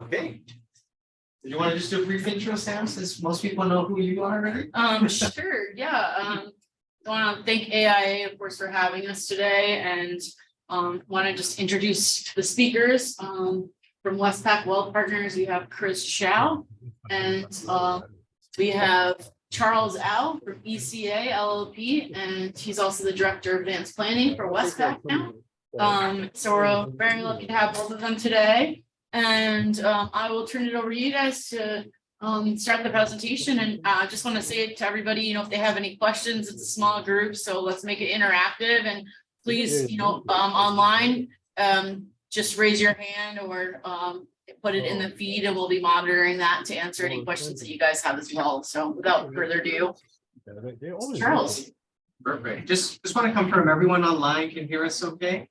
Okay. Do you want to just do a brief intro, Sam, since most people know who you are already? Sure, yeah. I want to thank AIA, of course, for having us today, and want to just introduce the speakers. From WestPac Wealth Partners, we have Chris Chow, and we have Charles Au from ECA LLP, and he's also the Director of Advanced Planning for WestPac now. So we're very lucky to have both of them today. And I will turn it over to you guys to start the presentation. And I just want to say to everybody, if they have any questions, it's a small group, so let's make it interactive. And please, online, just raise your hand or put it in the feed, and we'll be monitoring that to answer any questions that you guys have as well. So without further ado, Charles. Perfect. Just want to confirm everyone online can hear us okay?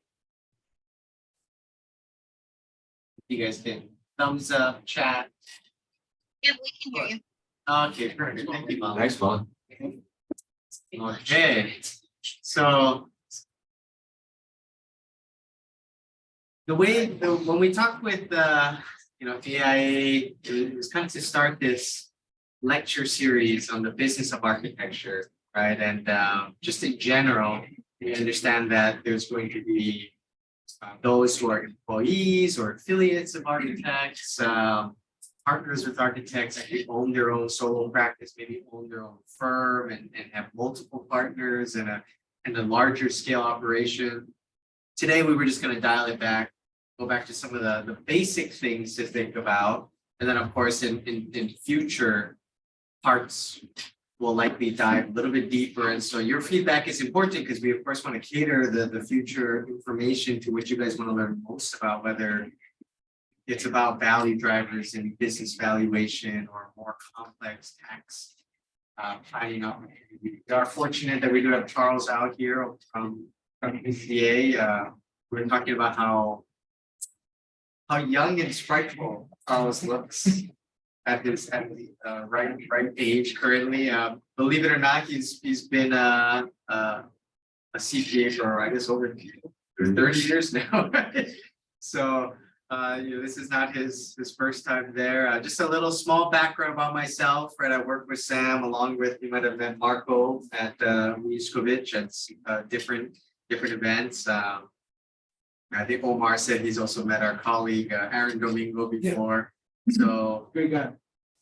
You guys can thumbs up, chat. Yeah, we can hear you. Okay, perfect. Thank you, Mom. Nice one. Okay, so when we talked with AIA, it was kind of to start this lecture series on the business of architecture, right? And just in general, we understand that there's going to be those who are employees or affiliates of architects, partners with architects who own their own solo practice, maybe own their own firm and have multiple partners and a larger scale operation. Today, we were just going to dial it back, go back to some of the basic things to think about. And then, of course, in future parts, we'll likely dive a little bit deeper. And so your feedback is important because we, of course, want to cater the future information to which you guys want to learn most about, whether it's about value drivers and business valuation or more complex tax planning opportunities. We are fortunate that we do have Charles out here from ECA. We're talking about how young and sprightful Charles looks at the right age currently. Believe it or not, he's been a CPA for, I guess, over 30 years now. Right? So this is not his first time there. Just a little small background about myself, right? I work with Sam along with, you might have met Marco at Mujkovic at different events. I think Omar said he's also met our colleague Aaron Domingo before. So Great guy.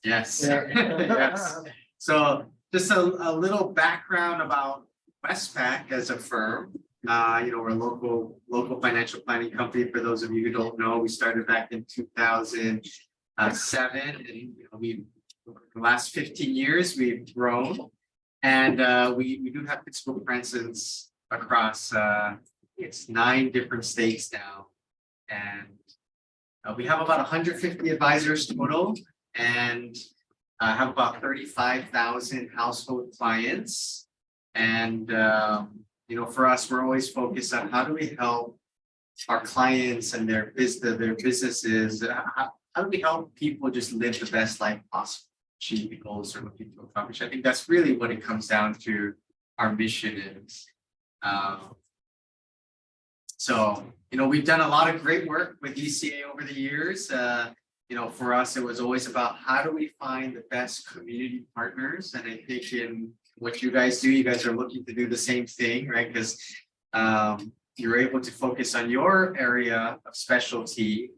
yes. Yeah. Yes. So just a little background about WestPac as a firm. We're a local financial planning company. For those of you who don't know, we started back in 2007, and we the last 15 years we've grown, and we do have physical presence across it's 9 different states now, and we have about 150 advisors total, and have about 35,000 household clients, and for us, we're always focused on how do we help our clients and their businesses. How do we help people just live the best life possible, achieve the goals they're looking to accomplish? I think that's really what it comes down to. Our mission is. So we've done a lot of great work with ECA over the years. For us, it was always about how do we find the best community partners, and I think in what you guys do, you guys are looking to do the same thing, right? Because you're able to focus on your area of specialty,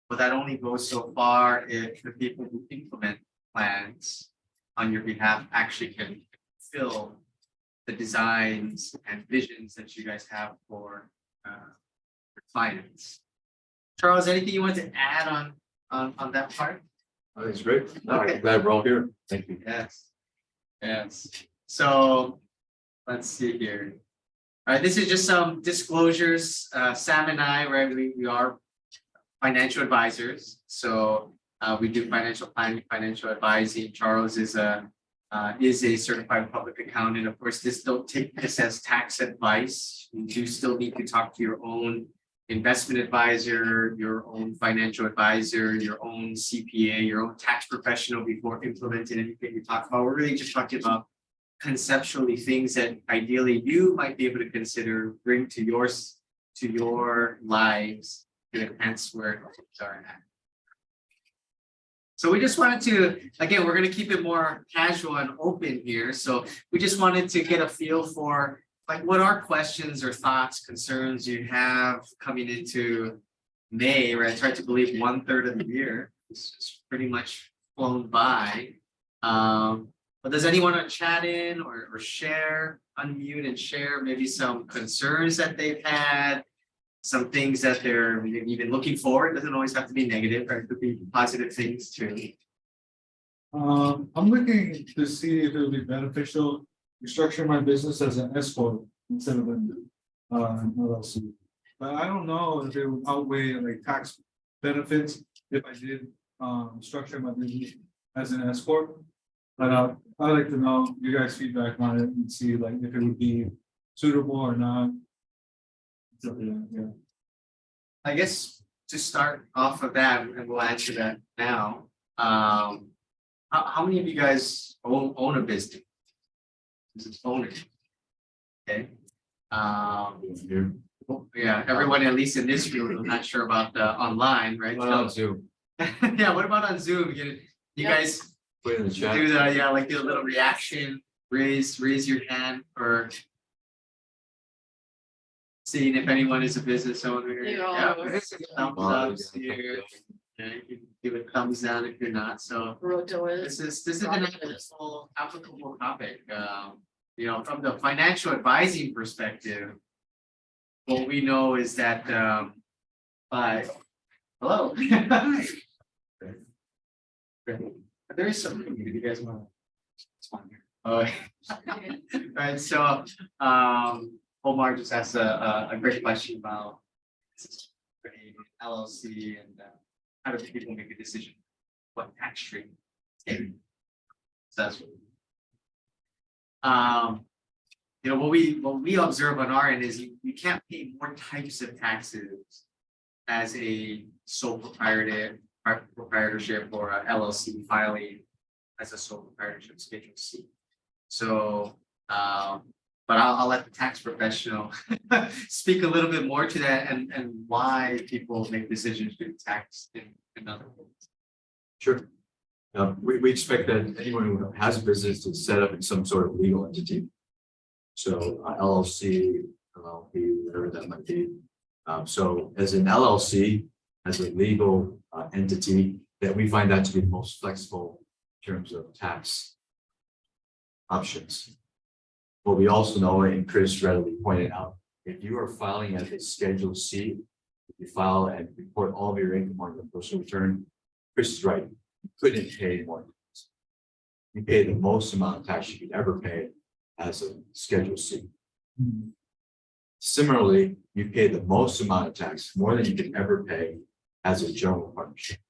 but that only goes so far if the people who implement plans on your behalf actually can fulfill the designs and visions that you guys have for clients. Charles, anything you want to add on that part? That's great. No, Okay. I'm glad we're all here. Thank you. Yes. So let's see here. All right, this is just some disclosures. Sam and I, right, we are financial advisors. So we do financial planning, financial advising. Charles is a certified public accountant. Of course, don't take this as tax advice. You do still need to talk to your own investment advisor, your own financial advisor, your own CPA, your own tax professional before implementing anything we talk about. We're really just talking about conceptually things that ideally you might be able to consider, bring to your lives to enhance where things are at. So we just wanted to, again, we're gonna keep it more casual and open here. So we just wanted to get a feel for like what are questions or thoughts, concerns you have coming into May, right? It's hard to believe 1/3 of the year is pretty much flown by. But does anyone want to chat in or share, unmute and share maybe some concerns that they've had? Some things that they're even looking forward, doesn't always have to be negative, right? It could be positive things too. I'm looking to see if it would be beneficial to structure my business as an S corp instead of an LLC. But I don't know if it would outweigh like tax benefits if I did structure my business as an S corp. But I'd like to know you guys' feedback on it and see like if it would be suitable or not. So, yeah. I guess to start off of that, and we'll answer that now. How many of you guys own a business? This is owner. Okay. Yeah, everyone at least in this room, I'm not sure about the online, right? On Zoom, Yeah, what about on Zoom? You Yeah. guys put it in the chat. do the, yeah, like do a little reaction, raise your hand or seeing if anyone is a business owner. Yeah. Thumbs up here. Yeah, you can give it thumbs down if you're not, so Roto this is an applicable topic, you know, from the financial advising perspective. What we know is that, hello. There is something you guys want. It's fine here. Right, so, Omar just asked a great question about LLC and how do people make a decision? What tax stream? So that's what. You know, what we observe on our end is you can't pay more types of taxes as a sole proprietorship or a LLC filing as a sole proprietorship Schedule C. So, but I'll let the tax professional speak a little bit more to that and why people make decisions to tax in other words. Sure. We expect that anyone who has a business to set up in some sort of legal entity. So LLC, LLP, whatever that might be. So as an LLC, as a legal entity, that we find that to be the most flexible in terms of tax options. What we also know, and Chris readily pointed out, if you are filing as a Schedule C, if you file and report all of your income on your personal return, Chris is right. You couldn't pay more. You pay the most amount of tax you could ever pay as a Schedule C. Similarly, you pay the most amount of tax, more than you could ever pay as a general partnership.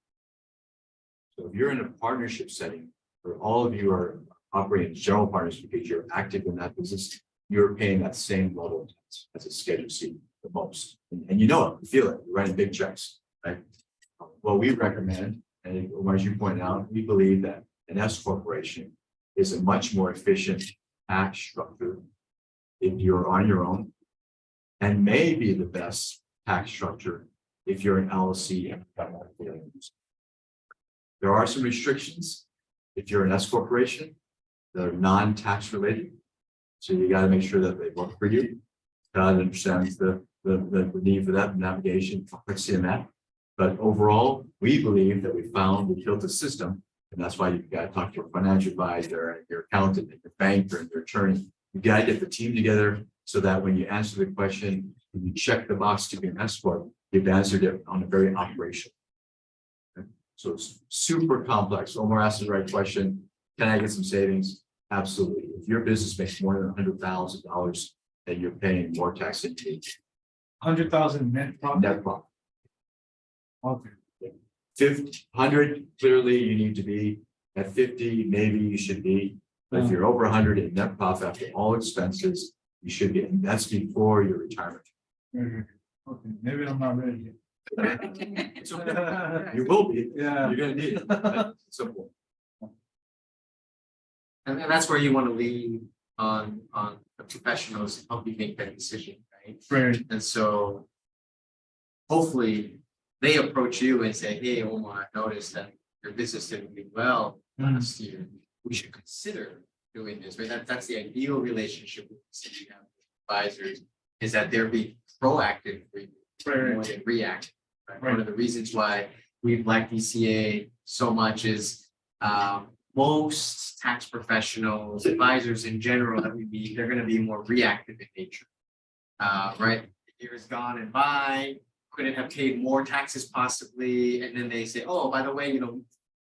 So if you're in a partnership setting where all of you are operating as general partners because you're active in that business, you're paying that same level of tax as a Schedule C, the most. And you know it, you feel it, you're writing big checks, right? What we recommend, and as you point out, we believe that an S corporation is a much more efficient tax structure if you're on your own, and may be the best tax structure if you're an LLC and there are some restrictions if you're an S corporation that are non-tax related. So you got to make sure that they work for you. God understands the need for that navigation, complexity in that. But overall, we believe that we built a system, and that's why you've got to talk to your financial advisor and your accountant and your banker and your attorney. You got to get the team together so that when you answer the question, when you check the box to be an S corp, you've answered it on a very operational. Okay? So it's super complex. Omar asked the right question. Can I get some savings? Absolutely. If your business makes more than $100,000, then you're paying more tax than you need. 100,000 net profit. Net profit. Okay. 100, clearly you need to be at 50, maybe you should be. But if you're over 100 in net profit after all expenses, you should be, and that's before your retirement. Okay, maybe I'm not ready It's okay. You will be. Yeah. You're gonna need it. Right? Simple. And that's where you want to lean on the professionals to help you make that decision, right? Right. And so hopefully they approach you and say, hey, Omar, I noticed that your business did really well last year, we should consider doing this, right? That's the ideal relationship with you have with advisors, is that they're being proactive for you more than reactive. Right? One of the reasons why we like DCA so much is most tax professionals, advisors in general that we meet, they're going to be more reactive in nature. Right? The year has gone and by, couldn't have paid more taxes possibly, and then they say, oh, by the way,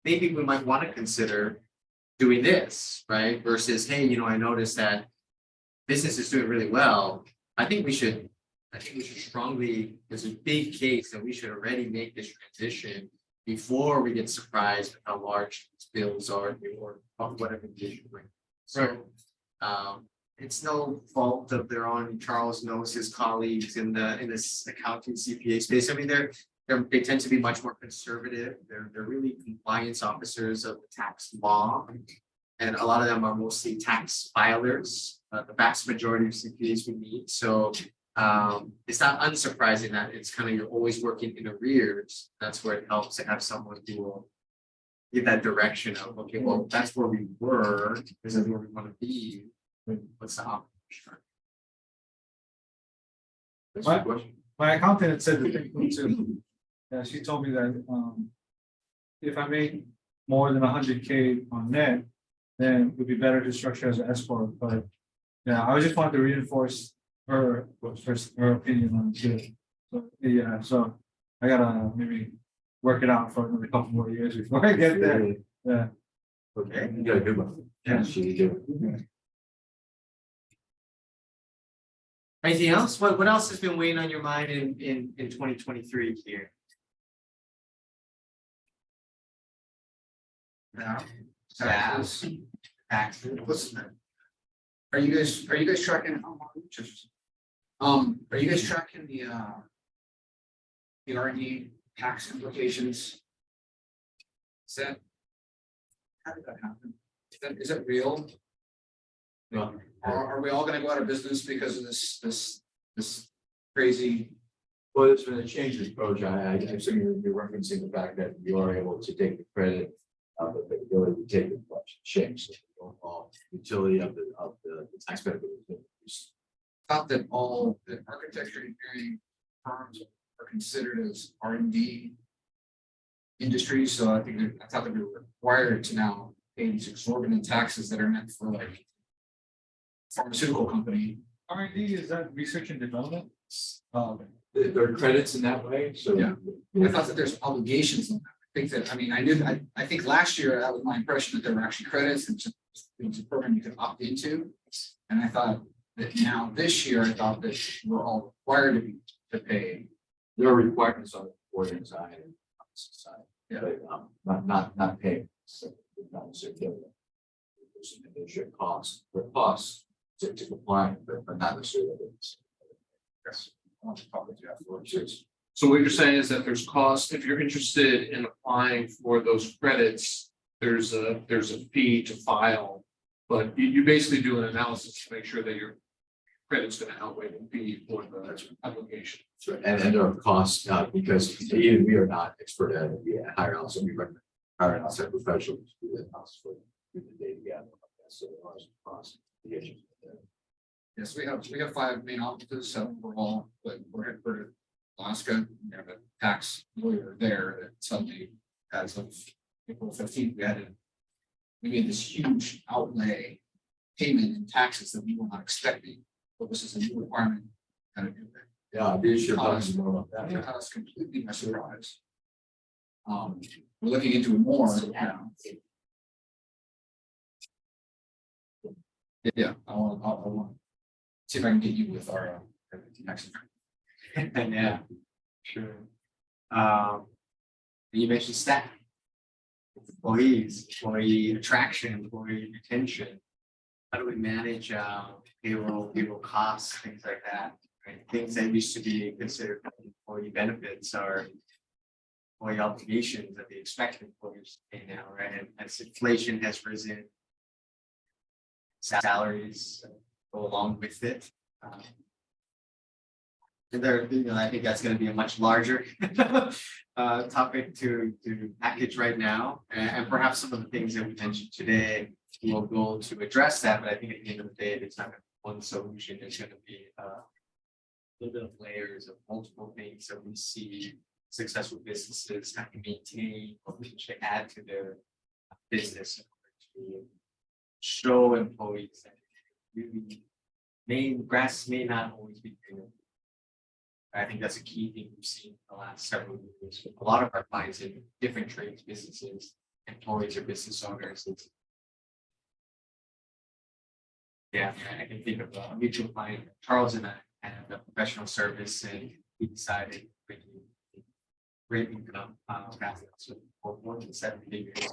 maybe we might want to consider doing this, right? Versus, hey, I noticed that business is doing really well. I think we should strongly, there's a big case that we should already make this transition before we get surprised with how large these bills are or whatever the issue might be. So it's no fault of their own. Charles knows his colleagues in this accounting CPA space. I mean, they tend to be much more conservative. They're really compliance officers of the tax law. And a lot of them are mostly tax filers, the vast majority of CPAs we meet. So it's not unsurprising that it's kind of, you're always working in arrears. That's where it helps to have someone who will give that direction of, okay, well, that's where we were, this is where we want to be. What's the option? That's a good question. My accountant had said the thing too. Yeah, she told me that if I make more than 100K on net, then it would be better to structure as an S corp. But yeah, I just wanted to reinforce her opinion on it too. So yeah, so I gotta maybe work it out for another couple more years before I get there. Yeah. Okay, you got a good one. Yeah, she did. Anything else? What else has been weighing on your mind in 2023 here? Now, Taxes. Taxes. listen, are you guys tracking? Are you guys tracking the R&D tax implications? How did that happen? Is that real? No. Are we all gonna go out of business because of this crazy? Well, there's been a change in approach. I assume you're referencing the fact that you are able to take the credit, but the ability to take the collection change. So the overall utility of the tax benefit is increased. Thought that all the architecture engineering firms are considered as R&D industries, so I thought that we were required to now pay these exorbitant taxes that are meant for like pharmaceutical company. R&D, is that research and development? There are credits in that way, so. Yeah. I thought that there's obligations on that. I think that, I mean, I think last year that was my impression that there were actually credits and it was a program you could opt into. And I thought that now this year, I thought that we're all required to pay. There are requirements on the reporting side and opposite side. Yeah. But not paying. So not necessarily. There's an additional cost to comply, but not necessarily. Yes. I'll talk with you afterwards. So what you're saying is that there's cost, if you're interested in applying for those credits, there's a fee to file. But you basically do an analysis to make sure that your credit's gonna outweigh the fee for the application. So, and there are costs, because even we are not expert at it, we hire out, so we recommend hiring outside professionals to do that analysis for the data gap. So there are some costs. Yes, we have 5 main offices, so we're all, but we're headquartered in Alaska. We have a tax lawyer there that suddenly, as of April 15th, we made this huge outlay payment in taxes that we were not expecting. But this is a new requirement. Kind of do that. Yeah, we should talk some more about that. It caught us completely by surprise. We're looking into it more now. Yeah, I want see if I can get you with our next. Yeah, sure. You mentioned staff. Employees, employee attraction, employee retention. How do we manage payroll costs, things like that? Right? Things that used to be considered employee benefits are employee obligations that they expect employers to pay now, right? And as inflation has risen, salaries go along with it. And there, I think that's gonna be a much larger topic to package right now. And perhaps some of the things that we mentioned today will go to address that, but I think at the end of the day, there's not gonna be one solution. There's gonna be a little bit of layers of multiple things that we see successful businesses have to maintain or potentially add to their business in order to show employees that really grass may not always be greener. I think that's a key thing we've seen in the last several years. A lot of our clients in different trades, businesses, employees or business owners. Yeah, I can think of a mutual client, Charles and I had a professional service and we decided great income, so for more than 7 figures.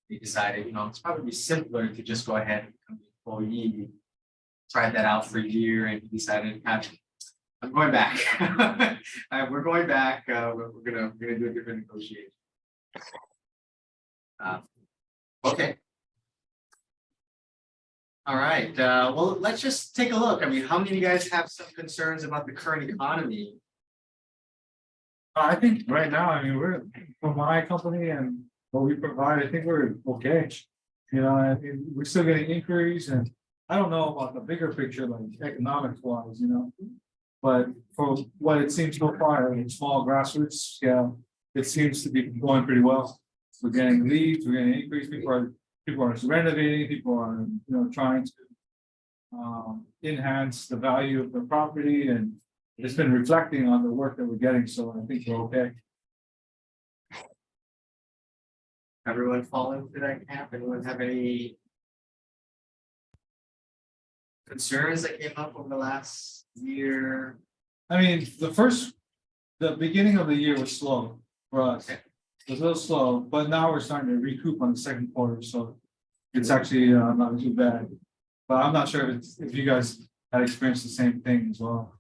We decided, it's probably simpler to just go ahead and become an employee. Tried that out for a year and decided, I'm going back. We're going back. We're gonna do a different negotiation. Okay. All right. Well, let's just take a look. I mean, how many of you guys have some concerns about the current economy? I think right now, I mean, we're, for my company and what we provide, I think we're okay. I mean, we're still getting inquiries and I don't know about the bigger picture, like economics wise, but for what it seems so far, in small grassroots scale, it seems to be going pretty well. We're getting leads, we're getting inquiries, people are renovating, people are, trying to enhance the value of the property and it's been reflecting on the work that we're getting, so I think we're okay. Everyone fall into that camp? Anyone have any concerns that came up over the last year? I mean, the beginning of the year was slow for us. It was a little slow, but now we're starting to recoup on the second quarter, so it's actually not too bad. But I'm not sure if you guys had experienced the same thing as well.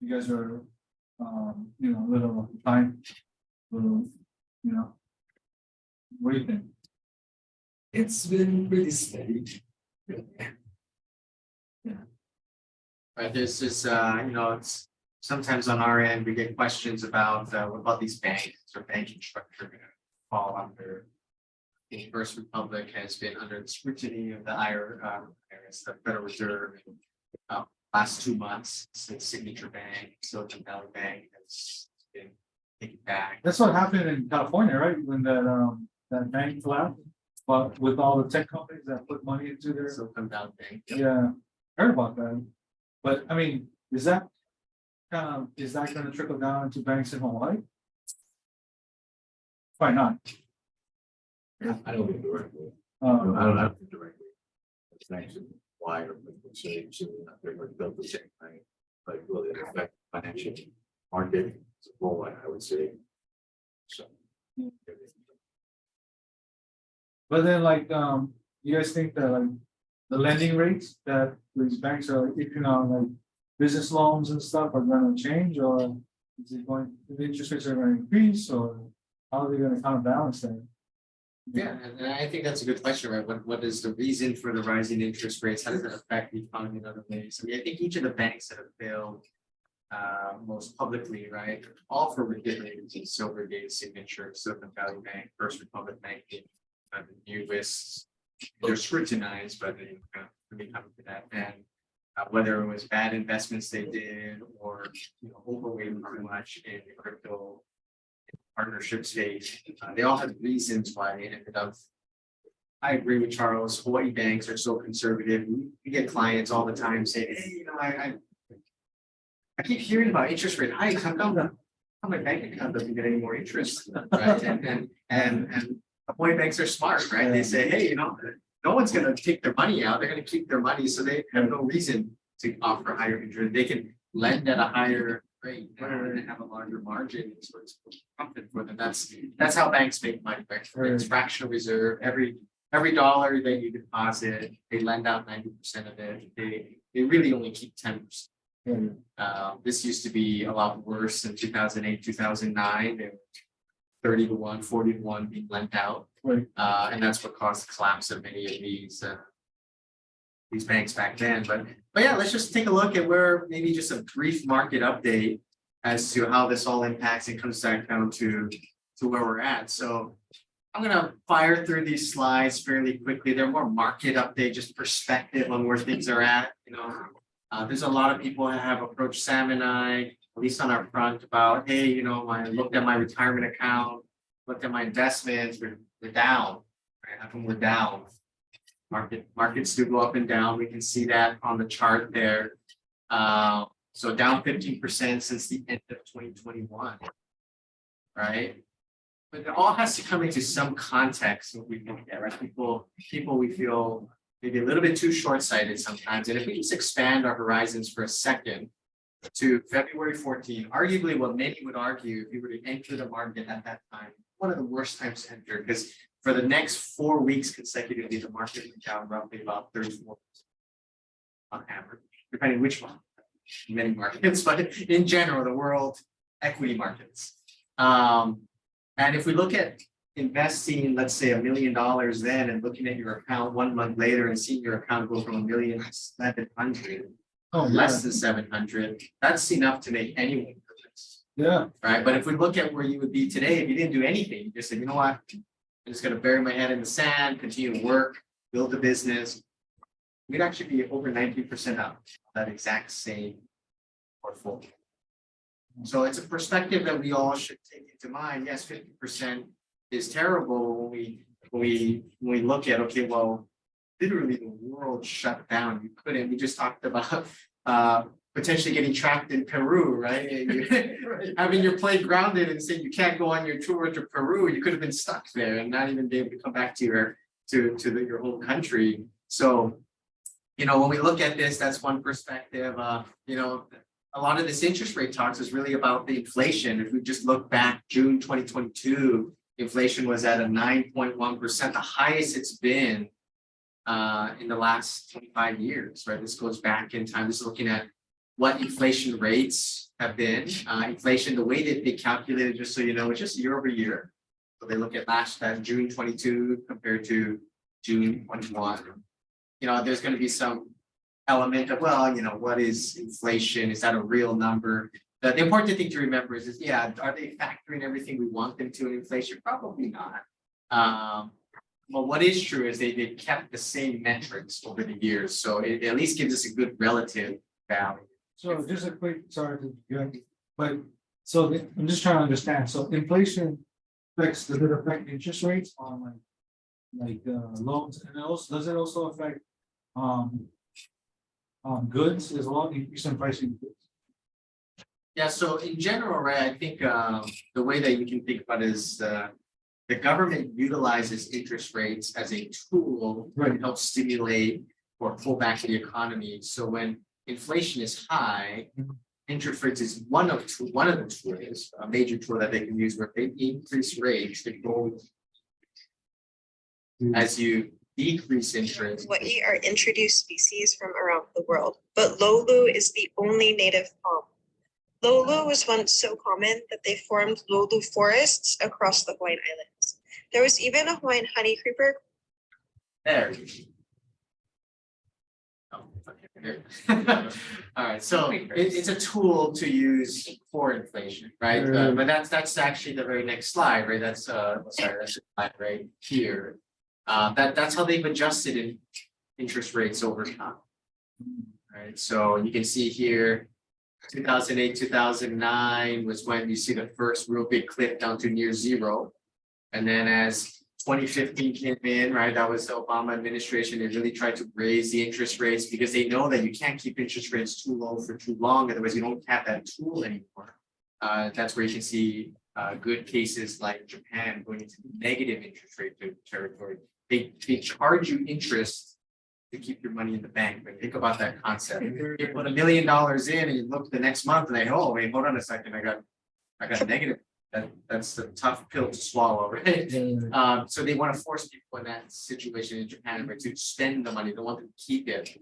You guys are, a little behind, what do you think? It's been pretty steady. Right, there's this, it's sometimes on our end, we get questions about what about these banks or banking structure gonna fall under. The First Republic has been under the scrutiny of the IRS, the Federal Reserve, last 2 months since Signature Bank, Silicon Valley Bank has been taken back. That's what happened in California, right? When that bank collapsed, but with all the tech companies that put money into their, Silicon Valley Bank. yeah, heard about that. But I mean, is that gonna trickle down into banks in Hawaii? Why not? I don't think directly. I Um, don't think directly. It's actually why or say they're going to build the same thing, but will it affect financial market as a whole? I would say. So. But then you guys think that the lending rates that these banks are taking on business loans and stuff are gonna change, or is it going, the interest rates are gonna increase, or how are they gonna kind of balance that? Yeah, and I think that's a good question, right? What is the reason for the rising interest rates? How does it affect the economy in other ways? I mean, I think each of the banks that have failed most publicly, right? All for different reasons, Silvergate, Signature, Silicon Valley Bank, First Republic Bank, the newest, they're scrutinized, but they really come to that. And whether it was bad investments they did or overweight too much in the crypto partnership space, they all have reasons why they ended up. I agree with Charles. Hawaii banks are so conservative. We get clients all the time saying, "Hey, I keep hearing about interest rate hikes. How come my bank account doesn't get any more interest?" Right? And Hawaii banks are smart, right? They say, "Hey, no one's going to take their money out. They're going to keep their money, so they have no reason to offer higher interest. They can lend at a higher rate and have a larger margin, so it's profit for them." That's how banks make money, right? It's fractional reserve. Every dollar that you deposit, they lend out 90% of it. They really only keep 10%. This used to be a lot worse in 2008, 2009. They were 30-1, 40-1 being lent out. Right. And that's what caused the collapse of many of these these banks back then, but yeah, let's just take a look at where maybe just a brief market update as to how this all impacts and comes back down to where we're at. So I'm gonna fire through these slides fairly quickly. They're more market update, just perspective on where things are at, you know. There's a lot of people that have approached Sam and I, at least on our front, about, hey, you know, I looked at my retirement account, looked at my investments, we're down, right? How come we're down? Markets do go up and down. We can see that on the chart there. So down 15% since the end of 2021, right? But it all has to come into some context when we look at, right? People we feel maybe a little bit too short-sighted sometimes. And if we just expand our horizons for a second to February 14, arguably what many would argue, if you were to enter the market at that time, one of the worst times to enter, because for the next 4 weeks consecutively, the market went down roughly about 34% on average, depending which one, many markets, but in general, the world equity markets. And if we look at investing, let's say $1 million then, and looking at your account 1 month later and seeing your account go from $1 million to 700, less than 700, that's enough to make anyone nervous. Yeah, Right, but if we look at where you would be today, if you didn't do anything, you just said, you know what, I'm just gonna bury my head in the sand, continue to work, build a business, we'd actually be over 90% up that exact same portfolio. So it's a perspective that we all should take into mind. Yes, 50% is terrible when we look at, okay, well, literally the world shut down. You couldn't, we just talked about potentially getting trapped in Peru, right? And you, having your plane grounded and saying you can't go on your tour to Peru, you could have been stuck there and not even be able to come back to your your home country. So, you know, when we look at this, that's one perspective. You know, a lot of this interest rate talks is really about the inflation. If we just look back June 2022, inflation was at a 9.1%, the highest it's been in the last 25 years, right? This goes back in time. This is looking at what inflation rates have been. Inflation, the way that they calculated, just so you know, it's just year over year. So they look at June 22 compared to June 21. You know, there's going to be some element of, well, you know, what is inflation? Is that a real number? The important thing to remember is yeah, are they factoring everything we want them to in inflation? Probably not. But what is true is they kept the same metrics over the years. So it at least gives us a good relative value. so just a quick, sorry to get, but so I'm just trying to understand. So inflation affects, does it affect interest rates on like loans, and also does it also affect goods as well, increase in pricing goods? Yeah, so in general, right, I think the way that you can think about it is the government utilizes interest rates as a tool to Right. help stimulate or pull back the economy. So when inflation is high, interest rates is one of the tools, a major tool that they can use where they increase rates to go as you decrease interest. Hawaii are introduced species from around the world, but Lolu is the only native palm. Lolu was once so common that they formed Lolu forests across the Hawaiian Islands. There was even a Hawaiian honey creeper. There. Oh, okay, there. All right, so it's a tool to use for inflation, right? But that's actually the very next slide, right? That's sorry, that's the slide right here. That's how they've adjusted in interest rates over time. Right, so you can see here, 2008, 2009 was when you see the first real big cliff down to near zero. And then as 2015 came in, right, that was the Obama administration, they really tried to raise the interest rates because they know that you can't keep interest rates too low for too long, otherwise you don't have that tool anymore. That's where you can see good cases like Japan going into negative interest rate territory. They charge you interest to keep your money in the bank. But think about that concept. You put $1 million in and you look the next month and they, oh, wait, hold on a second, I got negative. That's a tough pill to swallow, right? So they want to force people in that situation in Japan, right, to spend the money. They want them to keep it.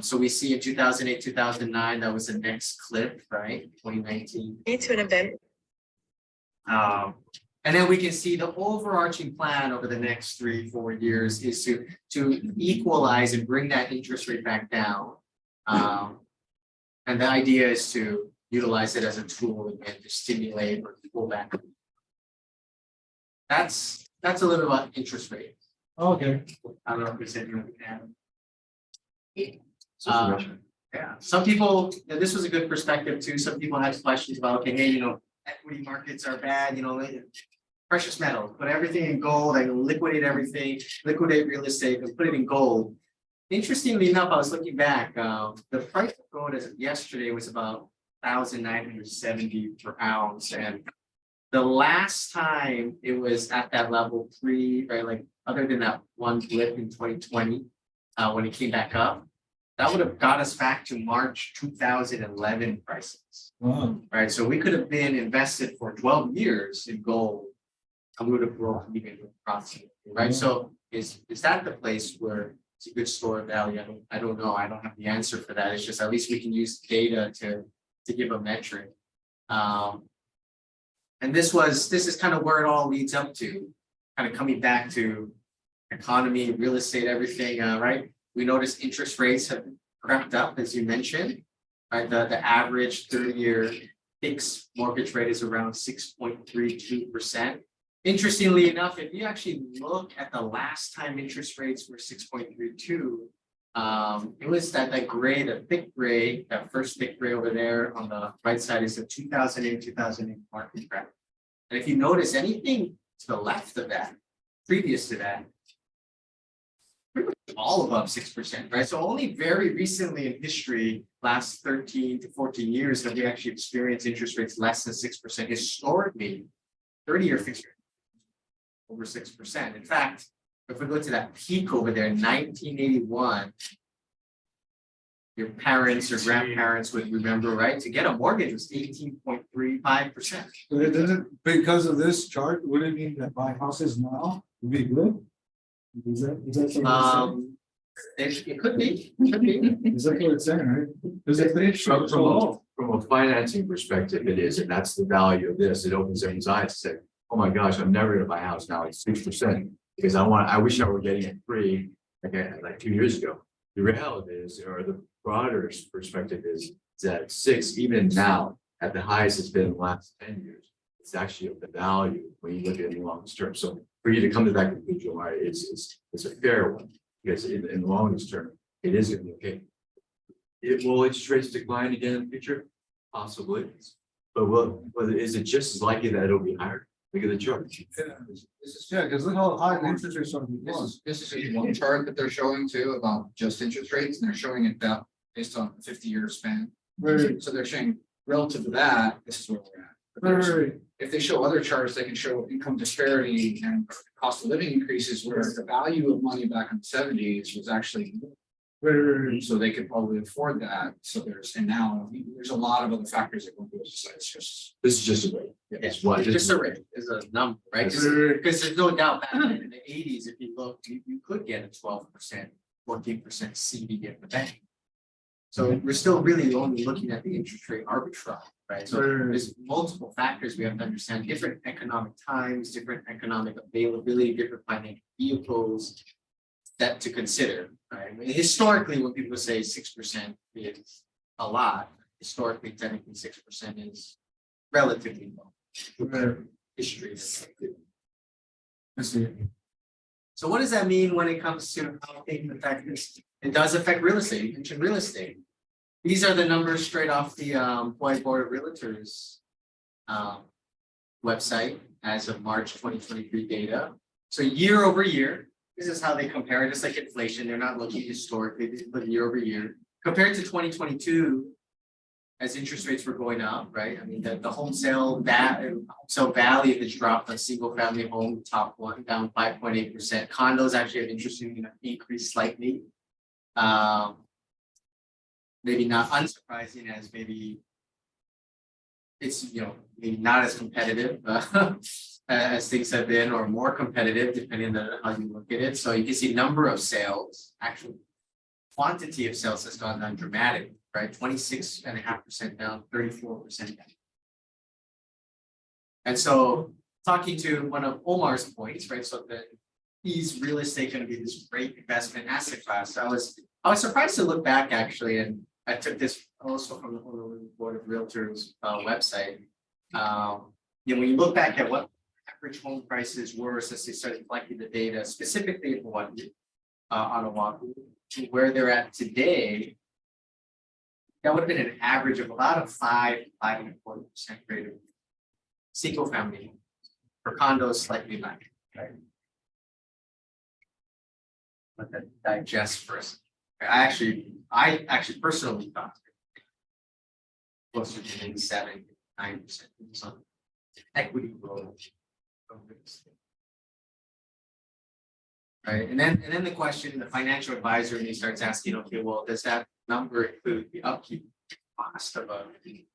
So we see in 2008, 2009, that was the next clip, right? 2019. Into an event. And then we can see the overarching plan over the next 3-4 years is to equalize and bring that interest rate back down. And the idea is to utilize it as a tool again to stimulate or pull back. That's a little about interest rate. Okay. I don't know if there's anyone who can. So, Yeah, some people, this was a good perspective too. Some people had questions about, okay, hey, equity markets are bad, precious metals, put everything in gold and liquidate everything, liquidate real estate and put it in gold. Interestingly enough, I was looking back, the price of gold as of yesterday was about 1,970 per ounce. And the last time it was at that level other than that one blip in 2020, when it came back up, that would have got us back to March 2011 prices, Wow. right? So we could have been invested for 12 years in gold and we would have broken even approximately, right? So is that the place where it's a good store of value? I don't know. I don't have the answer for that. It's just at least we can use data to give a metric. And this is kind of where it all leads up to, kind of coming back to economy, real estate, everything, right? We notice interest rates have crept up, as you mentioned, right? The average 30-year fixed mortgage rate is around 6.32%. Interestingly enough, if you actually look at the last time interest rates were 6.32, it was that gray, the thick gray, that first thick gray over there on the right side is the 2008 market crash. And if you notice anything to the left of that, previous to that, all above 6%, right? So only very recently in history, last 13 to 14 years, have we actually experienced interest rates less than 6%. Historically, 30-year fixed rate over 6%. In fact, if we go to that peak over there in 1981, your parents or grandparents would remember, right? To get a mortgage was 18.35%. So it doesn't, because of this chart, would it mean that buying houses now would be good? Is that something? It could be, Is that what it's saying, right? Because if they show so low. from a financing perspective, it is, and that's the value of this. It opens everyone's eyes to say, oh my gosh, I'm never gonna buy a house now. It's 6%. Because I wish I were getting it free like 2 years ago. The reality is, or the broader perspective is that 6, even now, at the highest it's been in the last 10 years, it's actually of the value when you look at it in the long term. So for you to come to that conclusion, right, it's a fair one, because in the longest term, it is gonna be okay. Will interest rates decline again in the future? Possibly. But is it just as likely that it'll be higher? Look at the chart. Yeah, because look how high the interest rates are. This is one chart that they're showing too about just interest rates, and they're showing it that based on a 50-year span. Right, So they're saying relative to that, this is where we're at. But there's- right, If they show other charts, they can show income disparity and cost of living increases, where the value of money back in the 70s was actually, right. so they could probably afford that. So and now there's a lot of other factors that go into this. It's just. This is just a rate. It's what? just a rate, is a number, right? Because there's no doubt back in the 80s, if you look, you could get a 12%, 14% CD at the bank. So we're still really only looking at the interest rate arbitrage, right? So there's multiple factors we have to understand, different economic times, different economic availability, different financial vehicles that to consider, right? I mean, historically, when people say 6% is a lot, historically, technically 6% is relatively low. History. I see. So what does that mean when it comes to how things affect this? It does affect real estate. You mentioned real estate. These are the numbers straight off the Hawaii Board of Realtors website as of March 2023 data. So year over year, this is how they compare it, just like inflation. They're not looking historically, they look year over year. Compared to 2022, as interest rates were going up, right? I mean, the home sale value has dropped on single family home, top one, down 5.8%. Condos actually have interestingly enough increased slightly. Maybe not unsurprising as maybe it's, maybe not as competitive as things have been, or more competitive depending on how you look at it. So you can see number of sales, actual quantity of sales has gone down dramatically, right? 26.5% down, 34% down. And so talking to one of Omar's points, right? So that is real estate going to be this great investment asset class? I was surprised to look back actually, and I took this also from the Honolulu Board of Realtors website. When you look back at what average home prices were since they started collecting the data, specifically in Hawaii, on Oahu, to where they're at today, that would have been an average of about a 5.25% rate of single family. For condos, slightly less, right? Let that digest first. I actually personally thought closer to maybe 7-9% on equity growth. Right, and then the question, the financial advisor, and he starts asking, okay, well, does that number include the upkeep cost of a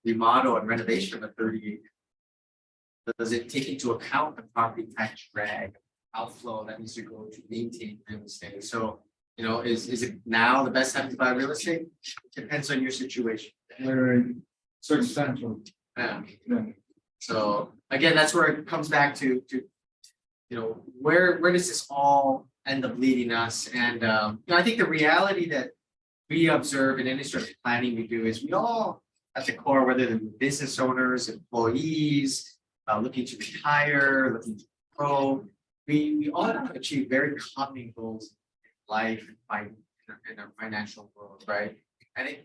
remodel and renovation of a 38? Does it take into account the property tax drag outflow that needs to go to maintain real estate? So, is it now the best time to buy real estate? Depends on your situation. Very substantial. Yeah. Yeah. So again, that's where it comes back to where does this all end up leading us? And I think the reality that we observe in any sort of planning we do is we all at the core, whether they're business owners, employees, looking to retire, looking to grow, we all have to achieve very common goals in life and in our financial world, right? And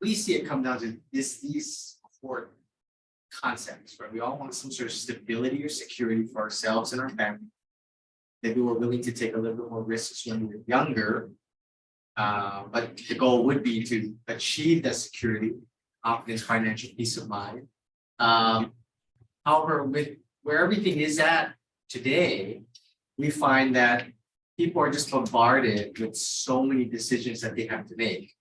we see it come down to these core concepts, right? We all want some sort of stability or security for ourselves and our family. Maybe we're willing to take a little bit more risks when we're younger, but the goal would be to achieve that security, confidence, financial peace of mind. However, with where everything is at today, we find that people are just bombarded with so many decisions that they have to make.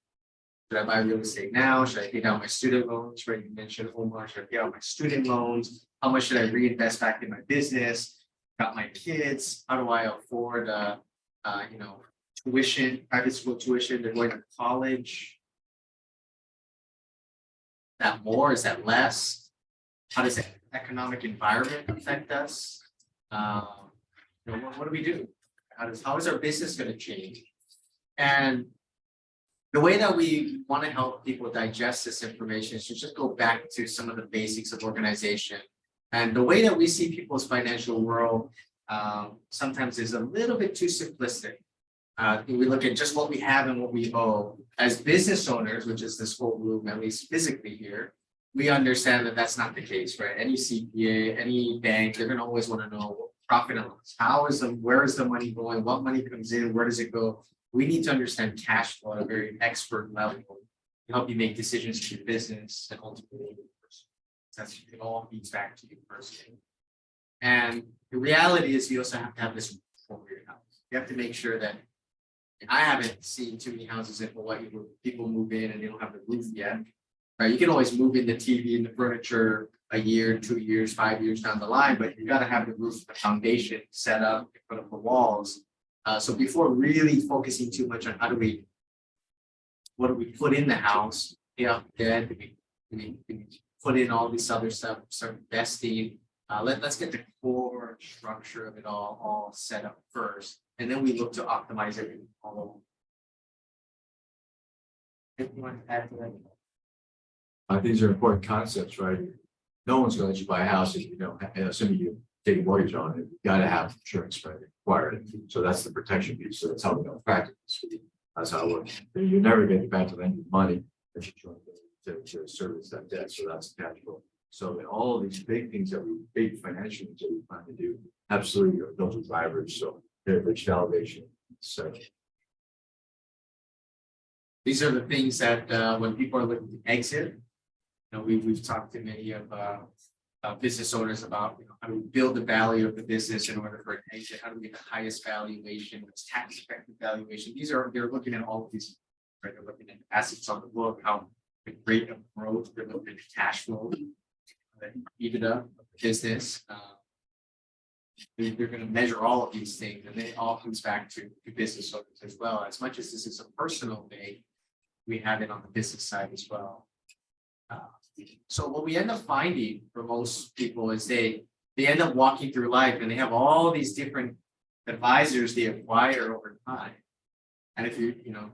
Should I buy real estate now? Should I pay down my student loans? Right? You mentioned Omar, should I pay out my student loans? How much should I reinvest back in my business? Got my kids. How do I afford tuition, private school tuition? They're going to college. Is that more? Is that less? How does the economic environment affect us? What do we do? How is our business going to change? And the way that we want to help people digest this information is to just go back to some of the basics of organization. And the way that we see people's financial world sometimes is a little bit too simplistic. We look at just what we have and what we owe. As business owners, which is this whole room, at least physically here, we understand that that's not the case, right? Any CPA, any bank, they're going to always want to know profit and loss. Where is the money going? What money comes in? Where does it go? We need to understand cash flow at a very expert level to help you make decisions for your business and ultimately it all feeds back to you personally. And the reality is you also have to have this for your house. You have to make sure that, and I haven't seen too many houses in Hawaii where people move in and they don't have the roof yet. Right? You can always move in the TV and the furniture a year, 2 years, 5 years down the line, but you got to have the roof, the foundation set up, put up the walls. So before really focusing too much on what do we put in the house? Then we put in all this other stuff, start investing. Let's get the core structure of it all set up first, and then we look to optimize everything all over. If you want to add to that. These are important concepts, right? No one's going to let you buy a house if you don't, assuming you take a mortgage on it, you got to have insurance, right? Required it. So that's the protection piece. So that's how we don't practice. That's how it works. You never get back to lending money that you to service that debt. So that's cash flow. So in all of these big things big financial things that we plan to do, absolutely those are drivers. So they're rich validation. So these are the things that when people are looking to exit, we've talked to many of business owners about how do we build the value of the business in order for an exit, how do we get the highest valuation, what's tax effective valuation. They're looking at all of these, right? They're looking at assets on the book, how the rate of growth, they're looking at cash flow, EBITDA of the business. They're going to measure all of these things, and then it all comes back to business owners as well. As much as this is a personal thing, we have it on the business side as well. So what we end up finding for most people is they they end up walking through life and they have all these different advisors they acquire over time. And if you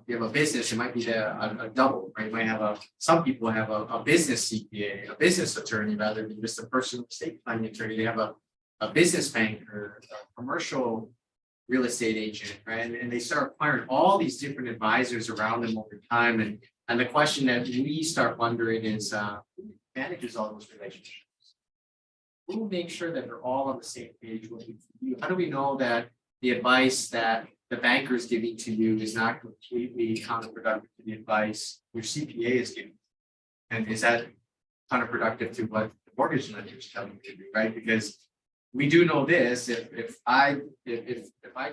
have a business, it might be a double, right? You might have some people have a business CPA, a business attorney, rather than just a personal estate planning attorney. They have a business banker, a commercial real estate agent, right? And they start acquiring all these different advisors around them over time. And the question that we start wondering is, who manages all those relationships? Who makes sure that they're all on the same page with you? How do we know that the advice that the banker is giving to you is not completely counterproductive to the advice your CPA is giving? And is that counterproductive to what the mortgage lender is telling you to do, right? Because we do know this, if I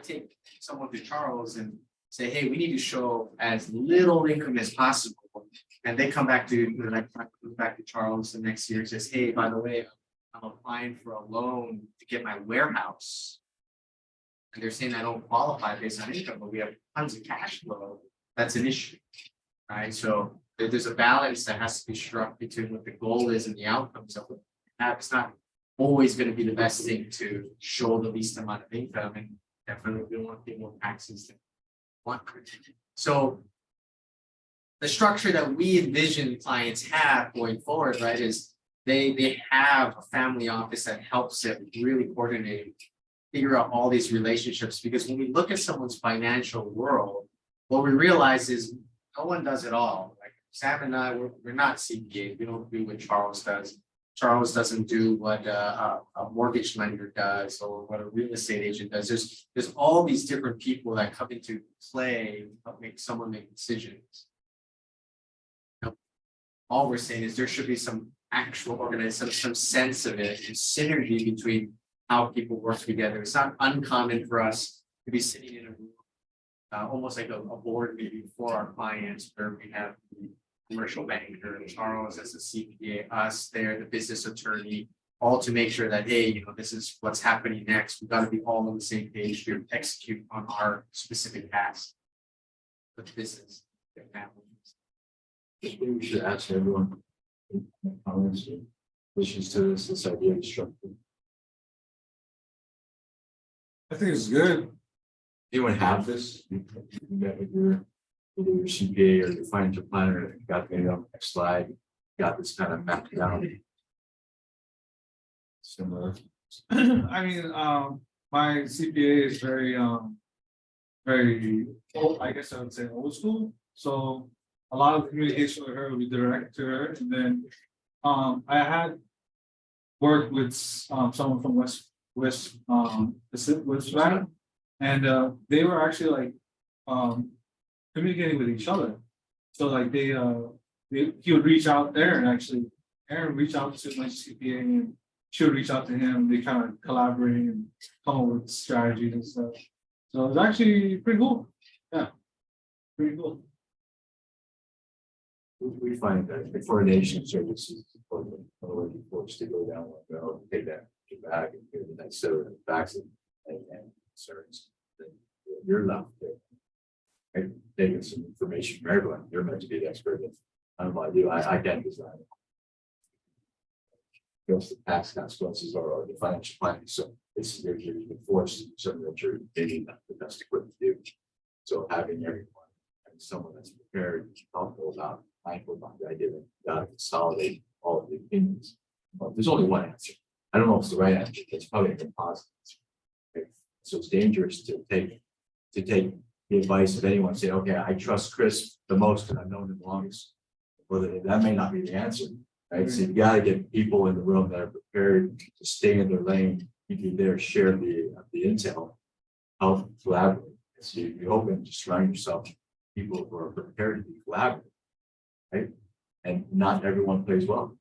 take someone to Charles and say, hey, we need to show as little income as possible, and they come back to Charles the next year and says, hey, by the way, I'm applying for a loan to get my warehouse. And they're saying I don't qualify based on income, but we have tons of cash flow. That's an issue, right? So there's a balance that has to be struck between what the goal is and the outcomes of it. It's not always going to be the best thing to show the least amount of income, and definitely we don't want to pay more taxes than one. So the structure that we envision clients have going forward, right, is they have a family office that helps them really coordinate, figure out all these relationships. Because when we look at someone's financial world, what we realize is no one does it all. Like Sam and I, we're not CPAs. We don't do what Charles does. Charles doesn't do what a mortgage lender does or what a real estate agent does. There's all these different people that come into play to help make someone make decisions. All we're saying is there should be some actual organization, some sense of it, and synergy between how people work together. It's not uncommon for us to be sitting in a room, almost like a board meeting for our clients, where we have the commercial banker, Charles as a CPA, us there, the business attorney, all to make sure that, hey, this is what's happening next. We've got to be all on the same page to execute on our specific task with business and families. Maybe we should ask everyone comments and additions to this idea of structure. I think it's good. Anyone have this? You met with your either your CPA or your financial planner, you got maybe on the next slide, got this kind of mapped down. Similar. I mean, my CPA is very old, I guess I would say old school. So a lot of communication with her will be direct to her. And then I had worked with someone from WestPac, and they were actually like communicating with each other. So like he would reach out there, and actually Aaron reached out to my CPA and she would reach out to him. They kind of collaborate and come up with strategies and stuff. So it's actually pretty cool. Yeah, pretty cool. We find that the coordination services is important. Otherwise, you're forced to go down one road, take that back and give the next set of facts and concerns. Then you're left there. Right? Taking some information from everyone. You're meant to be the expert. I don't know what I do. I can't design it. Because the tax consequences are the financial planning. So it's you're forced to do something that you're maybe not the best equipped to do. So having everyone and someone that's prepared, thoughtful about, mindful about the idea that you gotta consolidate all of the opinions. Well, there's only one answer. I don't know if it's the right answer. It's probably a composite answer. Okay? So it's dangerous to take the advice of anyone, say, okay, I trust Chris the most because I've known him the longest. Well, that may not be the answer. Right, so you gotta get people in the room that are prepared to stay in their lane, you can there share the intel, help collaborate. So you open to surround yourself with people who are prepared to be collaborative, right? And not everyone plays well.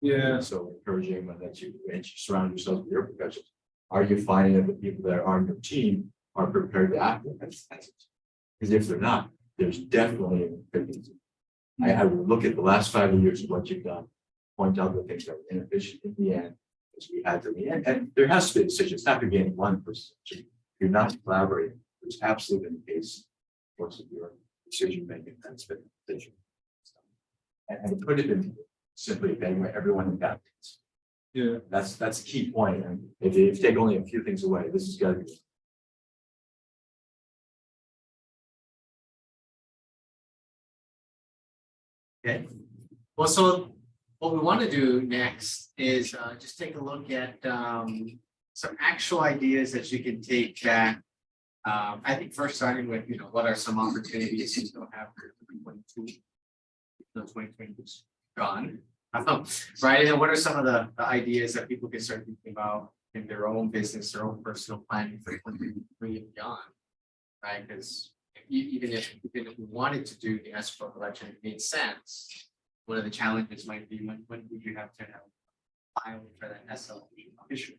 Yeah. So encouraging everyone that you surround yourself with your professionals. Are you finding that the people that are on your team are prepared to act? Because if they're not, there's definitely an opinion. I would look at the last 5 years of what you've done, point out the things that were inefficient in the end, as we had to the end. And there has to be a decision. It's not going to be any one person. If you're not collaborating, there's absolutely been a case, of course, of your decision making that's been a decision. And it could have been simply getting everyone in that. Yeah, That's a key point. And if you take only a few things away, this is gotta be. Okay. Well, so what we want to do next is just take a look at some actual ideas that you can take back. I think first starting with, what are some opportunities you still have for 2022? The 2020 is gone. Right, and what are some of the ideas that people can start thinking about in their own business, their own personal planning for 2023 and beyond? Right, because even if we wanted to do the S corp election, it made sense. One of the challenges might be when would you have to have filed for that SLP issue?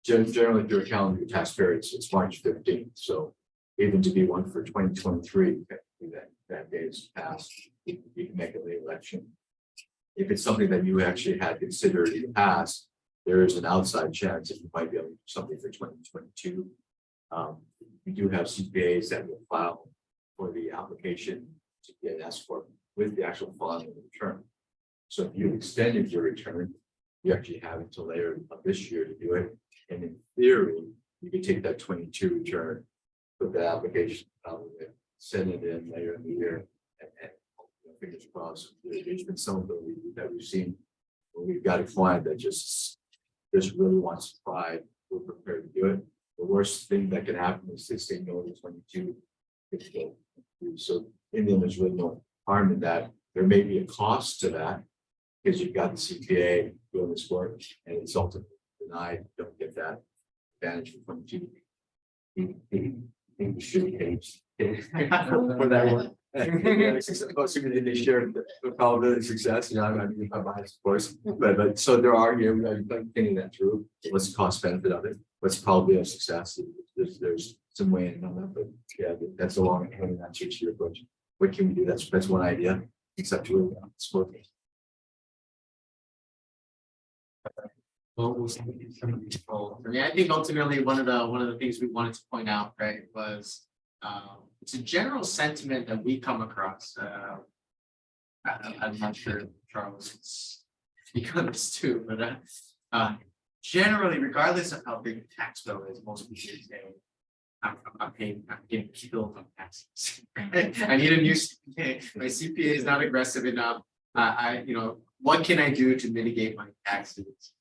Generally, if you're a calendar year taxpayer, it's March 15th, so even to be one for 2023, that day is passed, you can make it the election. If it's something that you actually had considered in the past, there is an outside chance that you might be able to do something for 2022. We do have CPAs that will file for the application to get an S corp with the actual filing of the return. So if you extended your return, you actually have until later of this year to do it. And in theory, you could take that 22 return, put the application out of it, send it in later in the year, and fingers crossed. There's been some of them that we've seen where we've got a client that just really wants to try. We're prepared to do it. The worst thing that can happen is they say no to 22. So in the end, there's really no harm in that. There may be a cost to that because you've got the CPA doing this work and it's ultimately denied. You don't get that advantage from 22. You should pay for that one. Assuming they share the probability of success, I'm biased, of course, but so there are, I'm thinking that through. What's the cost benefit of it? What's the probability of success? There's some way in on that, but yeah, that's a long answer to your question. What can we do? That's one idea. Conceptually, Well, I mean, I think ultimately one of the things we wanted to point out, right, was it's a general sentiment that we come across. I'm not sure if Charles has speak on this too, but generally, regardless of how big the tax bill is, most people say, I'm getting killed on taxes. I need a new CPA. My CPA is not aggressive enough. What can I do to mitigate my taxes?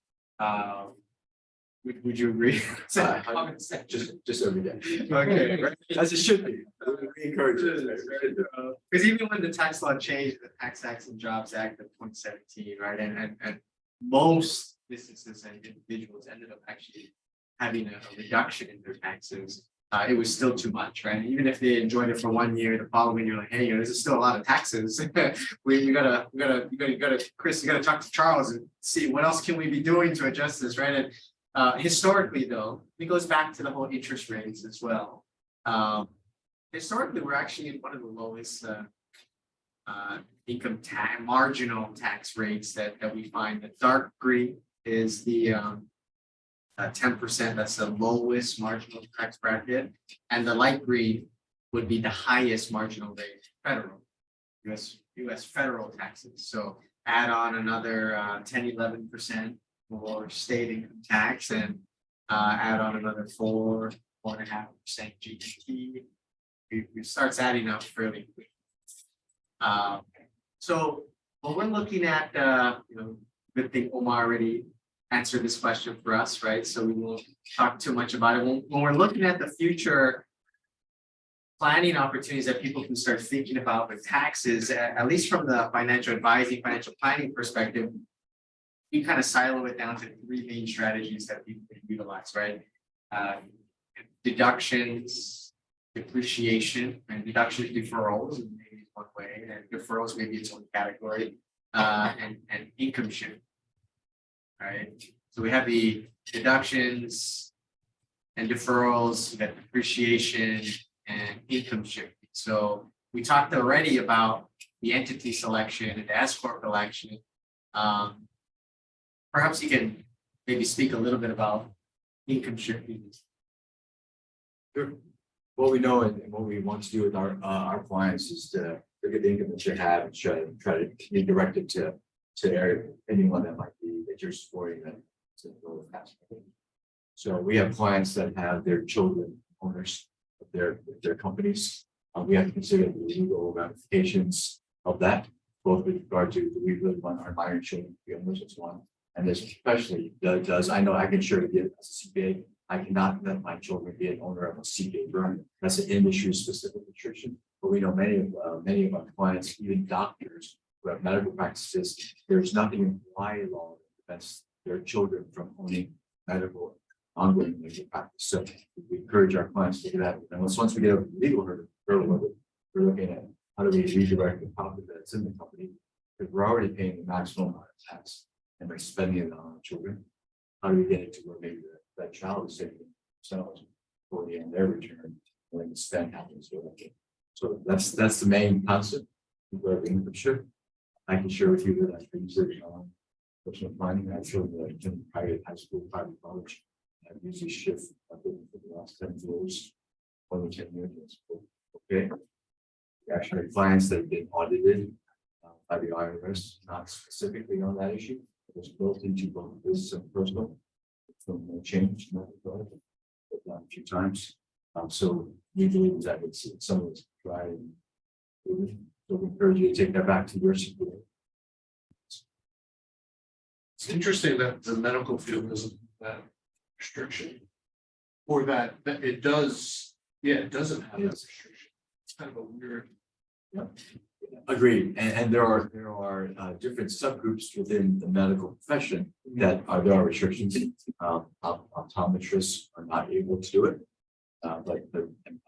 Would you agree? just every day. Okay. As it should be. We encourage it. Because even when the tax law changed, the Tax Acts and Jobs Act of 2017, right? And most businesses and individuals ended up actually having a reduction in their taxes. It was still too much, right? Even if they enjoyed it for 1 year, the following year, like, hey, this is still a lot of taxes. we gotta, Chris, you gotta talk to Charles and see what else can we be doing to adjust this, right? And historically, though, it goes back to the whole interest rates as well. Historically, we're actually in one of the lowest income tax, marginal tax rates that we find. The dark green is the 10%, that's the lowest marginal tax bracket, and the light green would be the highest marginal rate federal, US federal taxes. So add on another 10-11% for state income tax, and add on another 4.5% GDP. It starts adding up fairly quick. So when we're looking at, good thing Omar already answer this question for us, right? So we won't talk too much about it. When we're looking at the future planning opportunities that people can start thinking about with taxes, at least from the financial advising, financial planning perspective, you kind of silo it down to 3 main strategies that people can utilize, right? Deductions, depreciation, and deductions, deferrals, maybe is one way, and deferrals maybe its own category, and income shift. Right, so we have the deductions and deferrals, we got depreciation and income shifting. So we talked already about the entity selection and the S corp election. Perhaps you can maybe speak a little bit about income shifting. Sure. What we know and what we want to do with our clients is to look at the income that you have and try to redirect it to anyone that might be that you're supporting them. So we have clients that have their children owners of their companies. We have to consider the legal ramifications of that, both with regard to, do we really want our minor children to be owners of one? And this especially does, I know I can surely get as a CPA, I cannot let my children be an owner of a CPA firm. That's an industry specific restriction. But we know many of our clients, even doctors who have medical practices, there's nothing in Hawaii law that prevents their children from owning medical, ongoing medical practice. So we encourage our clients to do that. And once we get over the legal hurdle, we're looking at how do we redirect the profit that's in the company, because we're already paying the maximum amount of tax and we're spending it on our children. How do we get it to where maybe that child is saving themselves for the end of their return when the spend happens to them? So that's the main concept of income shift. I can share with you that I use it on personal planning. I've shown that in private high school, private college. I've used this shift for the last 10 years, only 10 years. Okay. We actually have clients that have been audited by the IRS, not specifically on that issue. It was built into both business and personal. So no change, no regard, but done a few times. So we believe that it's some of it's dry. So we encourage you to take that back to your school. It's interesting that the medical field doesn't have that restriction. Or that it does, yeah, it doesn't have that restriction. It's kind of a weird. Agreed, and there are different subgroups within the medical profession that there are restrictions. Optometrists are not able to do it. But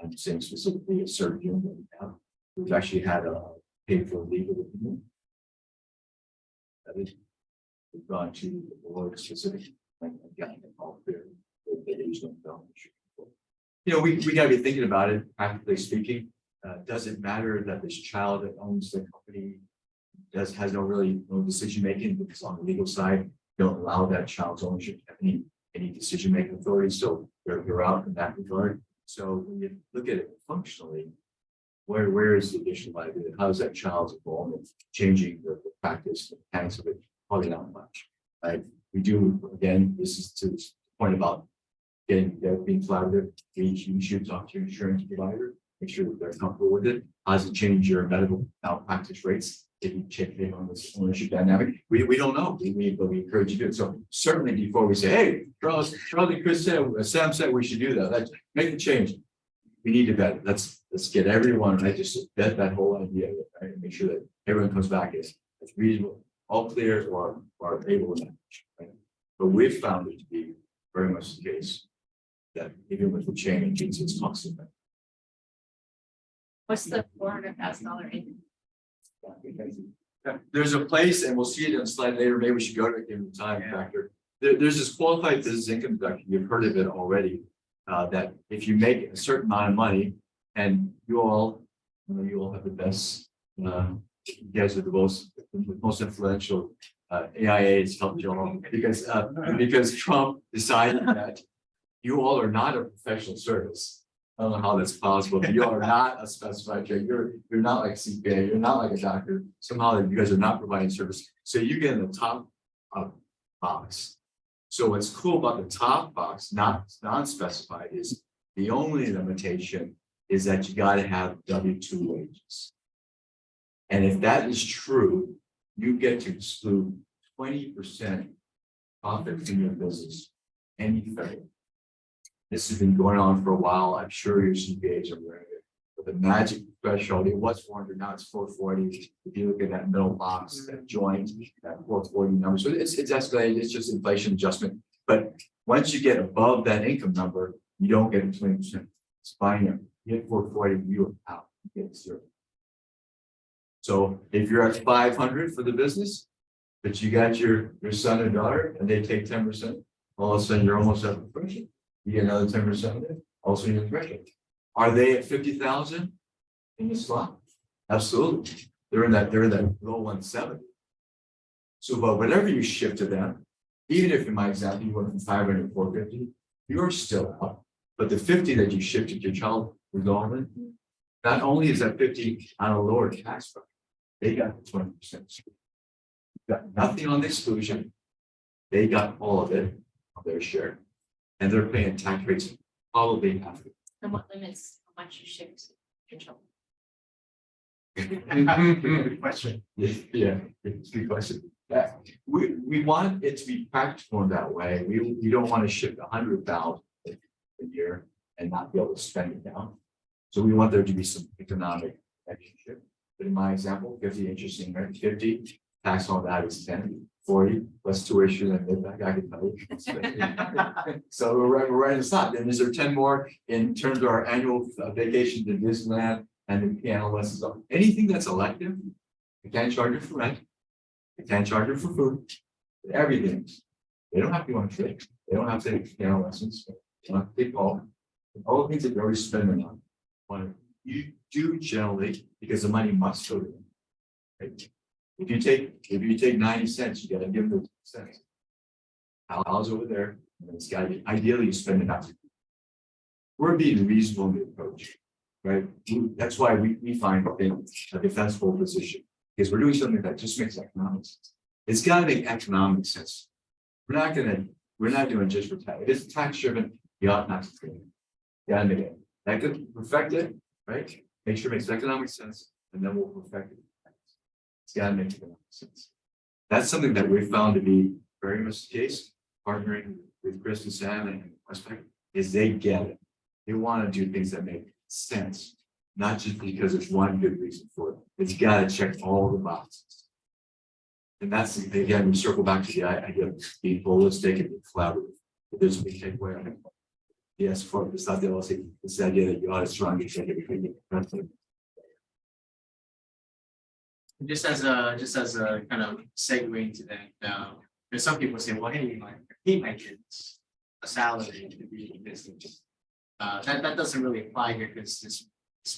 I'm saying specifically a surgeon that we have. We've actually had a paid for legal opinion. That is, we've gone to the board specific and gotten them all clear. You know, we gotta be thinking about it, practically speaking. Does it matter that this child that owns the company has no decision making, because on the legal side, don't allow that child's ownership to have any decision making authority, so they're out in that regard. So when you look at it functionally, where is the additional liability? How is that child's involvement changing the practice, the mechanics of it? Probably not much. Right? We do, again, this is to the point about being collaborative. You should talk to your insurance provider, make sure that they're comfortable with it. How does it change your medical malpractice rates if you check in on this ownership dynamic? We don't know, but we encourage you to do it. So certainly before we say, hey, Charles and Chris said, Sam said we should do that. Let's make the change. We need to vet. Let's get everyone, right? Just vet that whole idea, right? And make sure that everyone comes back as reasonable, all clear, or able to manage, right? But we've found it to be very much the case that even with the change, it's constant. What's the $400,000 income? There's a place, and we'll see it in a slide later. Maybe we should go to it in the time factor. There's this qualified business income deduction. You've heard of it already. That if you make a certain amount of money, and you all have the best. You guys are the most influential. AIA has helped you all because Trump decided that you all are not a professional service. I don't know how that's possible, but you are not a specified trade. You're not like CPA, you're not like a doctor. Somehow you guys are not providing service. So you get in the top box. So what's cool about the top box, not non-specified, is the only limitation is that you got to have W-2 wages. And if that is true, you get to exclude 20% profit from your business, any federal. This has been going on for a while. I'm sure your CPAs are aware of it. But the magic threshold, it was 400, now it's 440. If you look at that middle box, that joint, that 440 number. So it's escalated, it's just inflation adjustment. But once you get above that income number, you don't get 20%. It's binary. You get 440, you're out. You get 0. So if you're at 500 for the business, but you got your son or daughter and they take 10%, all of a sudden you're almost at the threshold. You get another 10% there, also your threshold. Are they at 50,000 in the slot? Absolutely. They're in that low 170. So, but whatever you shift to them, even if in my example you went from 500 to 450, you're still up. But the 50 that you shifted your child regardless, not only is that 50 on a lower tax bracket, they got 20%. Got nothing on the exclusion. They got all of it of their share. And they're paying tax rates probably half. And what limits how much you ship to control? Good question. Yeah, it's a good question. We want it to be practical in that way. We don't want to ship 100,000 a year and not be able to spend it down. So we want there to be some economic relationship. But in my example, 50 interesting, right? 50, tax on that is 10, 40, plus tuition and midback, I can tell you. So we're right in the spot. Then is there 10 more in terms of our annual vacation to Disneyland and the piano lessons? Anything that's elective, you can't charge it for rent. You can't charge it for food, everything. They don't have to go on trips. They don't have to take piano lessons. They don't have to take all the things that you're already spending on. What you do generally, because the money must go to them. Right? If you take 90 cents, you gotta give them cents. How's over there? And it's got to be, ideally you spend it out. We're being reasonable in the approach, right? That's why we find a defensible position. Because we're doing something that just makes economic sense. It's got to make economic sense. We're not doing just for tax. If it's tax driven, you ought not to do it. You gotta make it. That could perfect it, right? Make sure it makes economic sense, and then we'll perfect it. It's got to make economic sense. That's something that we found to be very much the case, partnering with Chris and Sam and WestPac, is they get it. They want to do things that make sense. Not just because there's one good reason for it. It's got to check all the boxes. And that's, again, we circle back to the idea of being holistic and collaborative. If there's a big takeaway on it. Yes, for it's not the LLC, it's the idea that you ought to strong everything. Just as a kind of segue into that, there's some people say, well, hey, I pay my kids a salary to be in business. That doesn't really apply here because this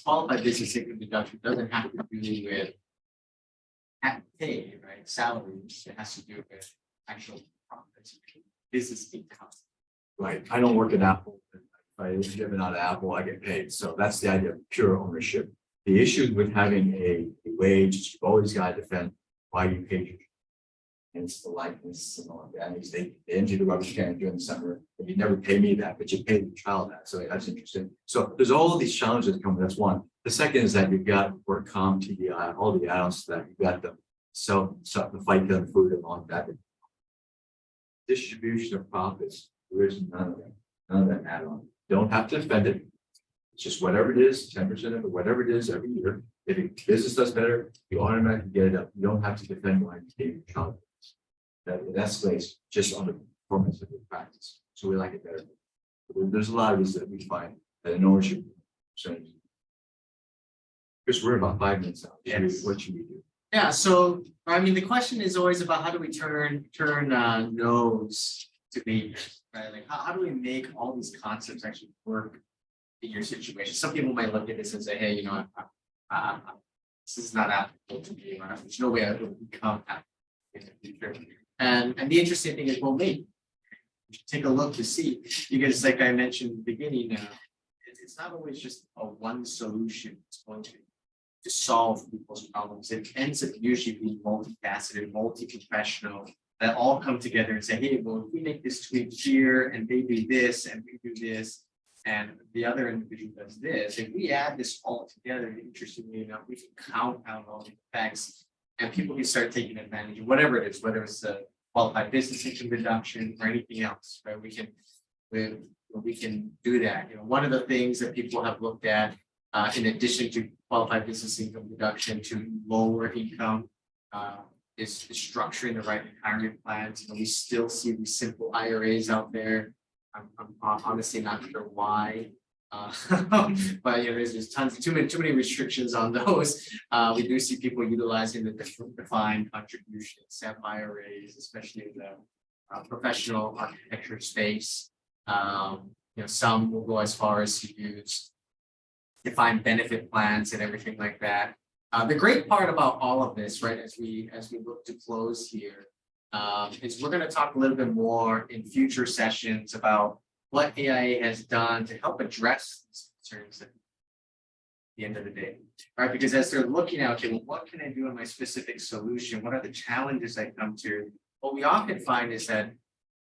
qualified business income deduction doesn't have to do with pay, right? Salaries. It has to do with actual profits, business income. Right. I don't work at Apple. If I live out of Apple, I get paid. So that's the idea of pure ownership. The issue with having a wage is you've always got to defend why you paid your. And it's the likeness and all of that. They empty the rubbish can during the summer, and you never pay me that, but you pay the child that. So that's interesting. So there's all of these challenges that come. That's one. The second is that you've got work comp, TDI, all the add-ons to that. You've got the the fight gun food and all of that. Distribution of profits. There's none of that add-on. Don't have to defend it. It's just whatever it is, 10% of it, whatever it is every year. If your business does better, you automatically get it up. You don't have to defend why you pay your child. That it escalates just on the performance of your practice. So we like it better. There's a lot of these that we find that an ownership percentage. Because we're about 5 minutes out. Yes. What should we do? Yeah, so I mean, the question is always about how do we turn no's to maybe, right? Like how do we make all these concepts actually work in your situation? Some people might look at this and say, hey, you know, this is not applicable to me, or there's no way I will become applicable in the future. And the interesting thing is, well, maybe you should take a look to see, because like I mentioned in the beginning, it's not always just a one solution that's going to solve people's problems. It ends up usually being multifaceted, multi-professional, that all come together and say, hey, well, if we make this tweak here and they do this and we do this and the other individual does this, if we add this all together, interestingly enough, we can count out all the effects and people can start taking advantage of whatever it is, whether it's a qualified business income reduction or anything else, right? We can do that. You know, one of the things that people have looked at, in addition to qualified business income reduction to lower income, is structuring the right retirement plans. You know, we still see these simple IRAs out there. I'm honestly not sure why. But you know, there's too many restrictions on those. We do see people utilizing the defined contribution SEP IRAs, especially in the professional architecture space. You know, some will go as far as to use defined benefit plans and everything like that. The great part about all of this, right, as we look to close here, is we're going to talk a little bit more in future sessions about what AIA has done to help address these concerns at the end of the day, right? Because as they're looking out, okay, well, what can I do in my specific solution? What are the challenges I come to? what we often find is that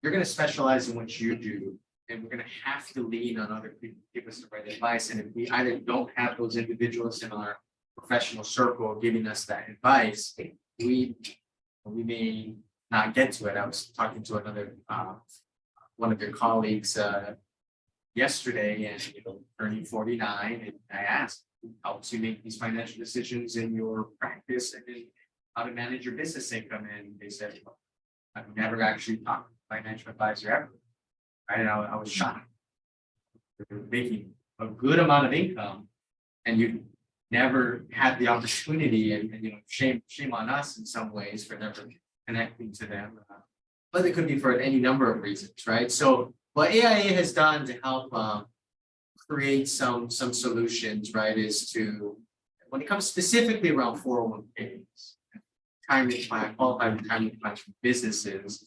you're gonna specialize in what you do. And we're gonna have to lean on other people to give us the right advice. And if we either don't have those individuals in our professional circle giving us that advice, we may not get to it. I was talking to another one of your colleagues yesterday, and turning 49, and I asked, who helps you make these financial decisions in your practice and in how to manage your business income? And they said, well, I've never actually talked to a financial advisor ever. I was shocked. You're making a good amount of income and you never had the opportunity, and shame on us in some ways for never connecting to them. But it could be for any number of reasons, right? So what AIA has done to help create some solutions, right, is to, when it comes specifically around 401ks, retirement plan, qualified retirement plans for businesses,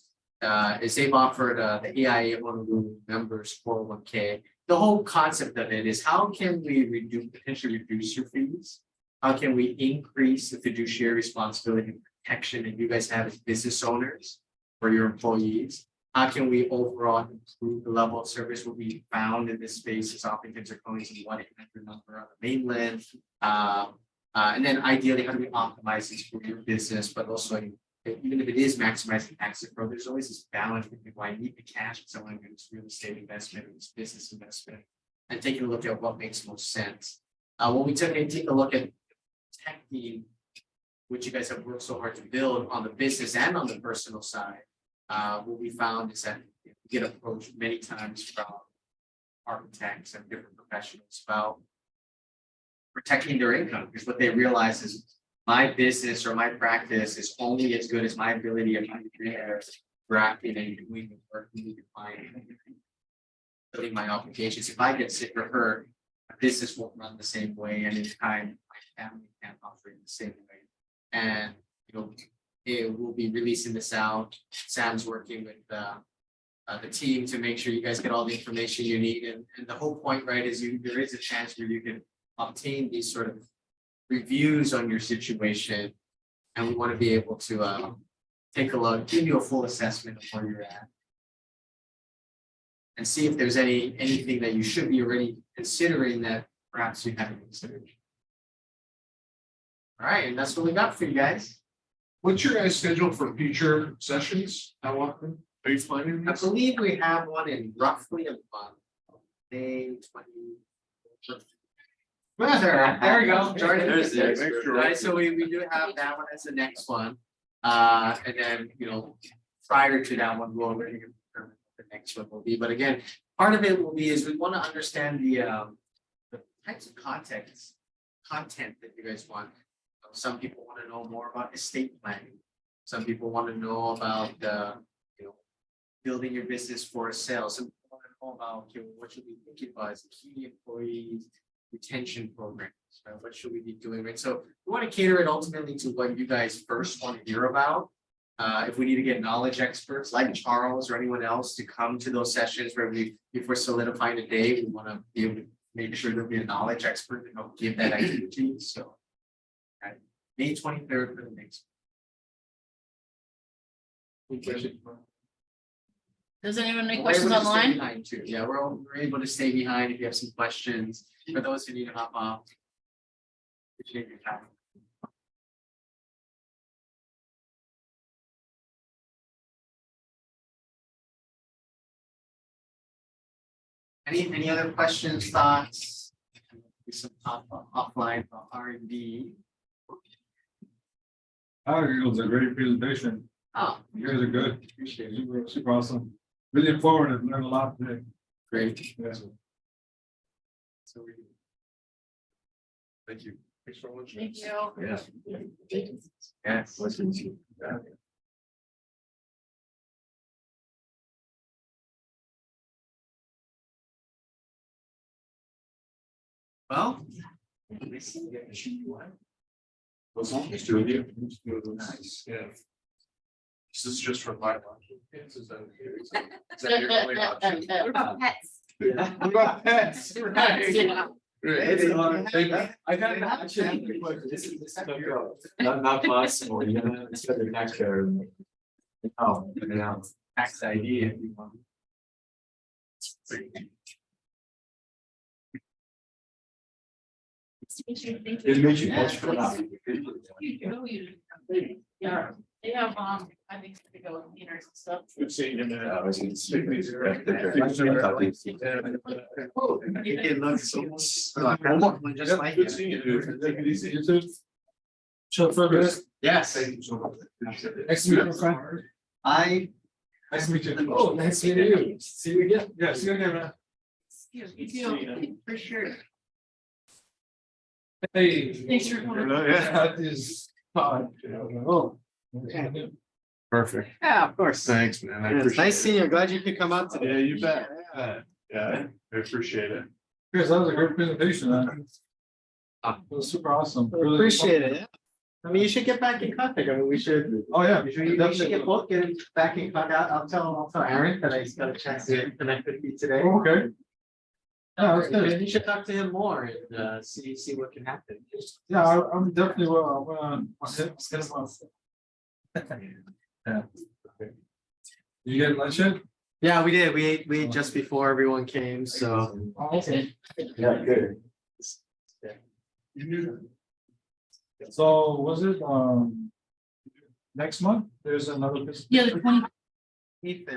is they've offered the AIA Honolulu members 401k. The whole concept of it is, how can we potentially reduce your fees? How can we increase the fiduciary responsibility and protection that you guys have as business owners for your employees? How can we overall improve the level of service? What we found in this space is oftentimes are calling to the 1-800 number on the mainland. And then ideally, how do we optimize this for your business, but also, even if it is maximizing tax flow, there's always this balance between why I need the cash and someone in this real estate investment or this business investment, and taking a look at what makes most sense. When we take a look at tech team, which you guys have worked so hard to build on the business and on the personal side, what we found is that we get approached many times from architects and different professionals about protecting their income, because what they realize is, my business or my practice is only as good as my ability of my drafting and doing the work we need to find, building my obligations. If I get sick or hurt, my business won't run the same way, and in time, my family can't operate the same way. And it will be releasing this out. Sam's working with the team to make sure you guys get all the information you need. And the whole point, right, is there is a chance where you can obtain these sort of reviews on your situation, and we want to be able to take a look, give you a full assessment of where you're at, and see if there's anything that you should be already considering that perhaps you haven't considered. All right, and that's what we got for you guys. What's your guys' schedule for future sessions? How often are you planning I this? believe we have one in roughly a month, May 20. There we go. Jordan. There's the extra. Right, so we do have that one as the next one. And then, prior to that one, we'll already determine what the next one will be. But again, part of it will be is we want to understand the types of content that you guys want. Some people want to know more about estate planning. Some people want to know about building your business for a sale. Some people want to know about what should we think about as key employees retention programs, right? What should we be doing, right? So we want to cater it ultimately to what you guys first want to hear about. If we need to get knowledge experts like Charles or anyone else to come to those sessions where if we're solidifying a day, we want to be able to make sure there'll be a knowledge expert to help give that expertise. So May 23rd for the next. Does anyone have any We're questions able to stay online? behind too. Yeah, we're able to stay behind if you have some questions. For those who need to hop off. Appreciate your time. Any other questions, thoughts? Do some offline R&D. It was a great presentation. Oh, You guys are good. appreciate it. You were super awesome. Really informative, learned a lot today. Great. Yeah. So we. Thank you. Thanks for watching. Thank you. Yeah. Yes. Well. What's on these two of you? Nice, yeah. This is just for my option. Is that your only option? Pets. What about pets? Right. Yeah. Right. I've had an option. This is not possible, it's better tax care. Oh, yeah, tax ID if you want. Thank you. It makes you. Yeah, Thanks for coming out. Yeah, they have, I think they go with meters and stuff. Good seeing you, man. Oh, it looks so. Just like Good it. seeing you, dude. Take it easy, you too. Chill for a bit. Yes. Nice to meet you, friend. Nice to meet you. Oh, nice to meet you. See you again. Yeah, see you again, man. For sure. Hey. Thanks for coming. That is. Oh. Perfect. Yeah, of course. Thanks, man. I Yeah, It's appreciate nice it. seeing you. Glad you could come out today. Yeah, you bet. Yeah, I appreciate it. Chris, that was a great presentation, man. It was super awesome. Really Appreciate fun. it. I mean, you should get back in contact. I mean, we should. Oh, yeah. You should get both, get back in contact. I'll tell Aaron that I got a chance to connect with you today. Oh, okay. Yeah, that's good. And you should talk to him more and see what can happen. Yeah, I'm definitely, I'm gonna hit him up. Yeah. You get lunch yet? Yeah, we did. We ate just before everyone came, so. Oh, okay. Yeah, good. So was it, next month? There's another. Yeah, the 20.